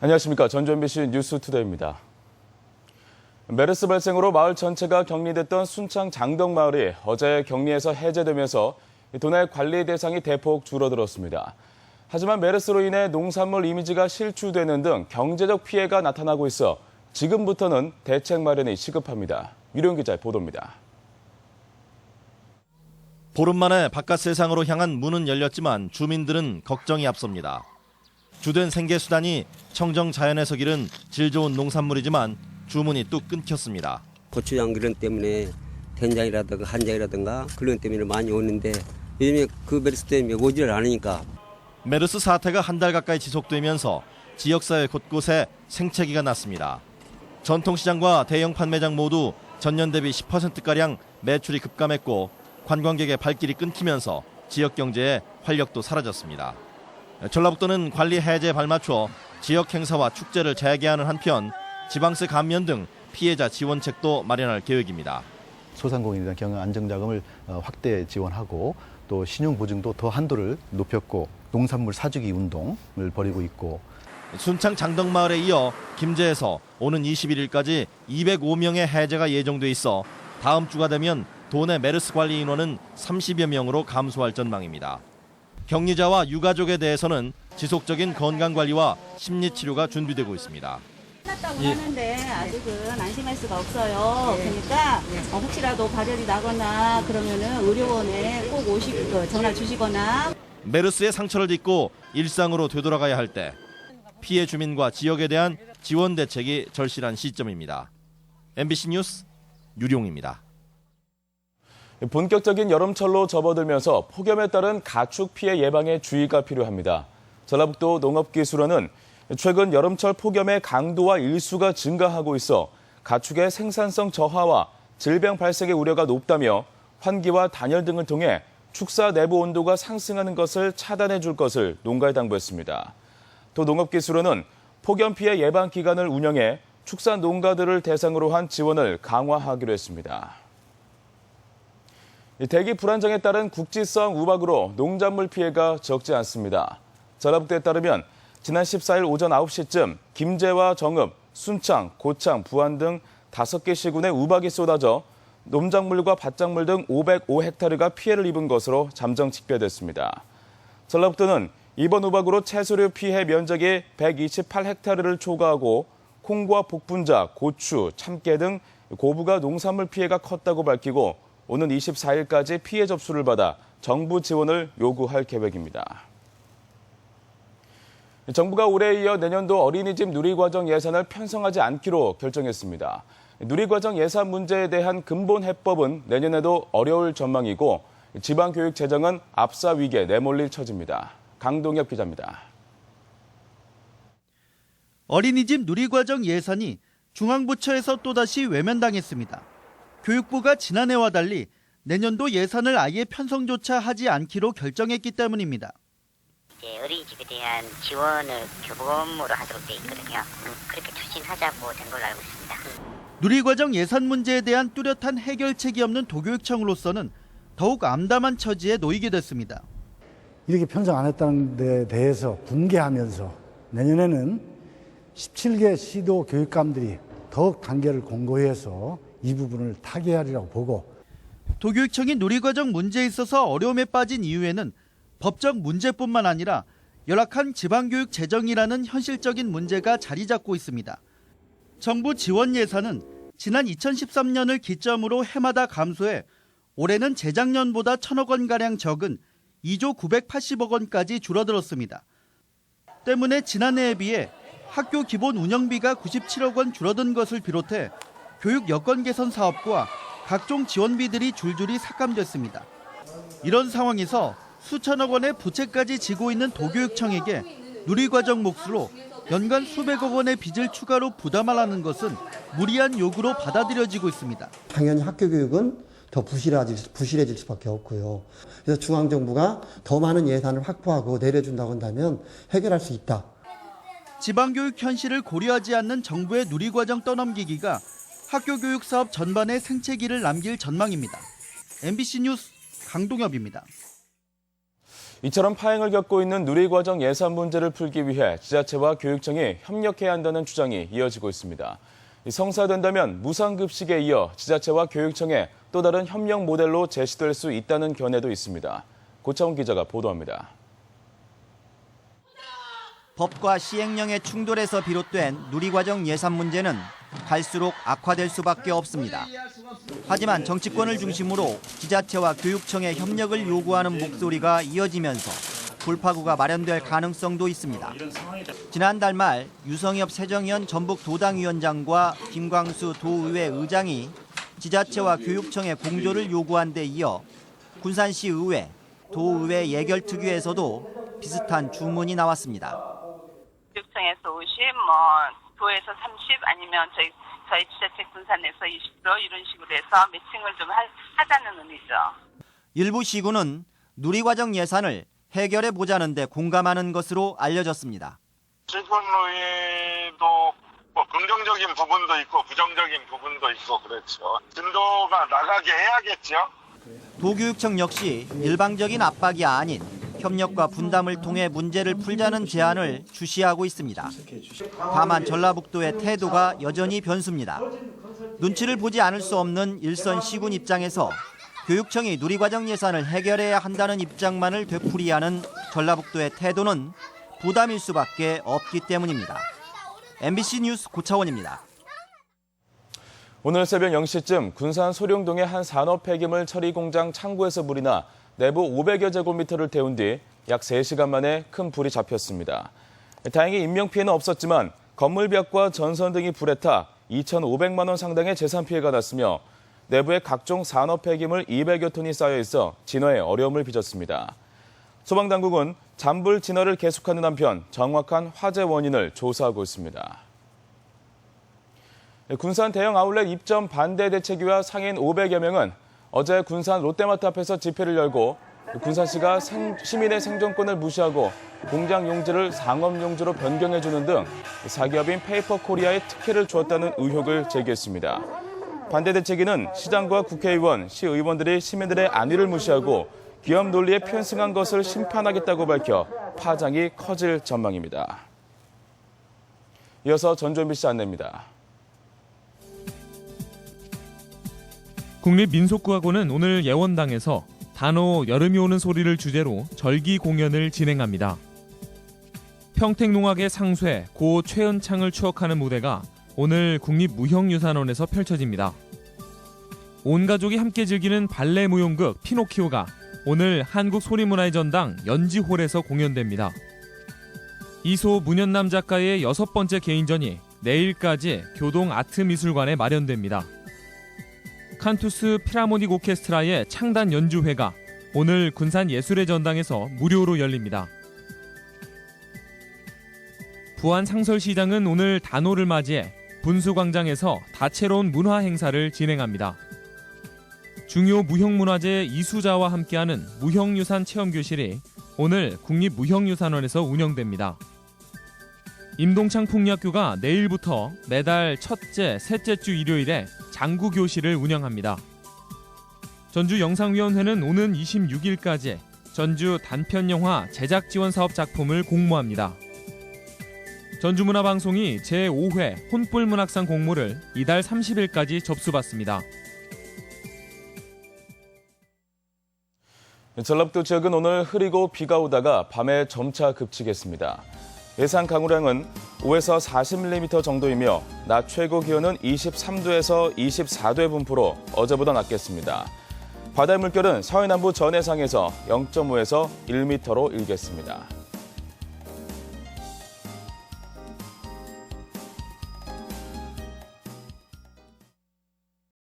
안녕하십니까. 전주 MBC 뉴스투데이입니다. 메르스 발생으로 마을 전체가 격리됐던 순창 장덕마을이 어제 격리에서 해제되면서 도내 관리 대상이 대폭 줄어들었습니다. 하지만 메르스로 인해 농산물 이미지가 실추되는 등 경제적 피해가 나타나고 있어 지금부터는 대책 마련이 시급합니다. 유령 기자의 보도입니다. 보름 만에 바깥 세상으로 향한 문은 열렸지만 주민들은 걱정이 앞섭니다. 주된 생계 수단이 청정 자연에서 기른 질 좋은 농산물이지만 주문이 뚝 끊겼습니다. 고추장 그런 때문에 된장이라든가 한장이라든가 그런 때문에 많이 오는데 요즘에 그 메르스 때문에 오지를 않으니까. 메르스 사태가 한 달 가까이 지속되면서 지역사회 곳곳에 생채기가 났습니다. 전통시장과 대형 판매장 모두 전년 대비 10%가량 매출이 급감했고 관광객의 발길이 끊기면서 지역 경제에 활력도 사라졌습니다. 전라북도는 관리 해제에 발맞춰 지역 행사와 축제를 재개하는 한편 지방세 감면 등 피해자 지원책도 마련할 계획입니다. 소상공인에 대한 경영 안정자금을 확대 지원하고 또 신용 보증도 더 한도를 높였고 농산물 사주기 운동을 벌이고 있고 순창 장덕마을에 이어 김제에서 오는 21일까지 205명의 해제가 예정돼 있어 다음 주가 되면 도내 메르스 관리 인원은 30여 명으로 감소할 전망입니다. 격리자와 유가족에 대해서는 지속적인 건강관리와 심리치료가 준비되고 있습니다. 끝났다고 하는데 아직은 안심할 수가 없어요. 그러니까 혹시라도 발열이 나거나 그러면은 의료원에 꼭 전화 주시거나. 메르스의 상처를 딛고 일상으로 되돌아가야 할 때 피해 주민과 지역에 대한 지원 대책이 절실한 시점입니다. MBC 뉴스 유룡입니다. 본격적인 여름철로 접어들면서 폭염에 따른 가축 피해 예방에 주의가 필요합니다. 전라북도 농업기술원은 최근 여름철 폭염의 강도와 일수가 증가하고 있어 가축의 생산성 저하와 질병 발생의 우려가 높다며 환기와 단열 등을 통해 축사 내부 온도가 상승하는 것을 차단해 줄 것을 농가에 당부했습니다. 또 농업기술원은 폭염 피해 예방 기간을 운영해 축사 농가들을 대상으로 한 지원을 강화하기로 했습니다. 대기 불안정에 따른 국지성 우박으로 농작물 피해가 적지 않습니다. 전라북도에 따르면 지난 14일 오전 9시쯤 김제와 정읍, 순창, 고창, 부안 등 5개 시군에 우박이 쏟아져 농작물과 밭작물 등 505헥타르가 피해를 입은 것으로 잠정 집계됐습니다. 전라북도는 이번 우박으로 채소류 피해 면적이 128헥타르를 초과하고 콩과 복분자, 고추, 참깨 등 고부가 농산물 피해가 컸다고 밝히고 오는 24일까지 피해 접수를 받아 정부 지원을 요구할 계획입니다. 정부가 올해에 이어 내년도 어린이집 누리과정 예산을 편성하지 않기로 결정했습니다. 누리과정 예산 문제에 대한 근본 해법은 내년에도 어려울 전망이고 지방교육 재정은 압사 위기에 내몰릴 처지입니다. 강동엽 기자입니다. 어린이집 누리과정 예산이 중앙부처에서 또다시 외면당했습니다. 교육부가 지난해와 달리 내년도 예산을 아예 편성조차 하지 않기로 결정했기 때문입니다. 어린이집에 대한 지원을 교부금으로 하도록 돼 있거든요. 그렇게 추진하자고 된 걸로 알고 있습니다. 누리과정 예산 문제에 대한 뚜렷한 해결책이 없는 도교육청으로서는 더욱 암담한 처지에 놓이게 됐습니다. 이렇게 편성 안 했다는 데 대해서 분개하면서 내년에는 17개 시도 교육감들이 더욱 단계를 공고히 해서 이 부분을 타개하리라고 보고 도교육청이 누리과정 문제에 있어서 어려움에 빠진 이유에는 법적 문제뿐만 아니라 열악한 지방교육 재정이라는 현실적인 문제가 자리 잡고 있습니다. 정부 지원 예산은 지난 2013년을 기점으로 해마다 감소해 올해는 재작년보다 1,000억 원가량 적은 2조 980억 원까지 줄어들었습니다. 때문에 지난해에 비해 학교 기본 운영비가 97억 원 줄어든 것을 비롯해 교육 여건 개선 사업과 각종 지원비들이 줄줄이 삭감됐습니다. 이런 상황에서 수천억 원의 부채까지 지고 있는 도교육청에게 누리과정 몫으로 연간 수백억 원의 빚을 추가로 부담하라는 것은 무리한 요구로 받아들여지고 있습니다. 당연히 학교 교육은 더 부실해질 수밖에 없고요. 그래서 중앙정부가 더 많은 예산을 확보하고 내려준다고 한다면 해결할 수 있다. 지방교육 현실을 고려하지 않는 정부의 누리과정 떠넘기기가 학교 교육 사업 전반에 생채기를 남길 전망입니다. MBC 뉴스 강동엽입니다. 이처럼 파행을 겪고 있는 누리과정 예산 문제를 풀기 위해 지자체와 교육청이 협력해야 한다는 주장이 이어지고 있습니다. 성사된다면 무상급식에 이어 지자체와 교육청의 또 다른 협력 모델로 제시될 수 있다는 견해도 있습니다. 고차원 기자가 보도합니다. 법과 시행령의 충돌에서 비롯된 누리과정 예산 문제는 갈수록 악화될 수밖에 없습니다. 하지만 정치권을 중심으로 지자체와 교육청의 협력을 요구하는 목소리가 이어지면서 돌파구가 마련될 가능성도 있습니다. 지난달 말 유성엽 새정현 전북도당위원장과 김광수 도의회 의장이 지자체와 교육청의 공조를 요구한 데 이어 군산시 의회, 도의회 예결특위에서도 비슷한 주문이 나왔습니다. 교육청에서 50, 도에서 30 아니면 저희 지자체 군산에서 20% 이런 식으로 해서 매칭을 좀 하자는 의미죠. 일부 시군은 누리과정 예산을 해결해 보자는 데 공감하는 것으로 알려졌습니다. 시군의도 긍정적인 부분도 있고 부정적인 부분도 있고 그렇죠. 진도가 나가게 해야겠죠. 도교육청 역시 일방적인 압박이 아닌 협력과 분담을 통해 문제를 풀자는 제안을 주시하고 있습니다. 다만 전라북도의 태도가 여전히 변수입니다. 눈치를 보지 않을 수 없는 일선 시군 입장에서 교육청이 누리과정 예산을 해결해야 한다는 입장만을 되풀이하는 전라북도의 태도는 부담일 수밖에 없기 때문입니다. MBC 뉴스 고차원입니다. 오늘 새벽 0시쯤 군산 소룡동의 한 산업 폐기물 처리 공장 창고에서 불이 나 내부 500여 제곱미터를 태운 뒤 약 3시간 만에 큰 불이 잡혔습니다. 다행히 인명피해는 없었지만 건물벽과 전선 등이 불에 타 2,500만 원 상당의 재산 피해가 났으며 내부에 각종 산업 폐기물 200여 톤이 쌓여 있어 진화에 어려움을 빚었습니다. 소방당국은 잔불 진화를 계속하는 한편 정확한 화재 원인을 조사하고 있습니다. 군산 대형 아울렛 입점 반대 대책위와 상인 500여 명은 어제 군산 롯데마트 앞에서 집회를 열고 군산시가 시민의 생존권을 무시하고 공장 용지를 상업 용지로 변경해주는 등 사기업인 페이퍼코리아에 특혜를 주었다는 의혹을 제기했습니다. 반대 대책위는 시장과 국회의원, 시의원들이 시민들의 안위를 무시하고 기업 논리에 편승한 것을 심판하겠다고 밝혀 파장이 커질 전망입니다. 이어서 전주 MBC 안내입니다. 국립민속국악원은 오늘 예원당에서 단오 여름이 오는 소리를 주제로 절기 공연을 진행합니다. 평택농악의 상쇠 고 최은창을 추억하는 무대가 오늘 국립무형유산원에서 펼쳐집니다. 온 가족이 함께 즐기는 발레 무용극 피노키오가 오늘 한국소리문화의 전당 연지홀에서 공연됩니다. 이소 문현남 작가의 6번째 개인전이 내일까지 교동아트미술관에 마련됩니다. 칸투스 필하모닉 오케스트라의 창단 연주회가 오늘 군산 예술의 전당에서 무료로 열립니다. 부안 상설시장은 오늘 단오를 맞이해 분수광장에서 다채로운 문화 행사를 진행합니다. 중요 무형문화재 이수자와 함께하는 무형유산 체험교실이 오늘 국립무형유산원에서 운영됩니다. 임동창 풍리학교가 내일부터 매달 첫째, 셋째 주 일요일에 장구교실을 운영합니다. 전주 영상위원회는 오는 26일까지 전주 단편영화 제작지원사업 작품을 공모합니다. 전주문화방송이 제5회 혼불문학상 공모를 이달 30일까지 접수받습니다. 전라북도 지역은 오늘 흐리고 비가 오다가 밤에 점차 급증했습니다. 예상 강우량은 5에서 40mm 정도이며 낮 최고 기온은 23도에서 24도의 분포로 어제보다 낮겠습니다. 바다의 물결은 서해남부 전해상에서 0.5에서 1m로 일겠습니다.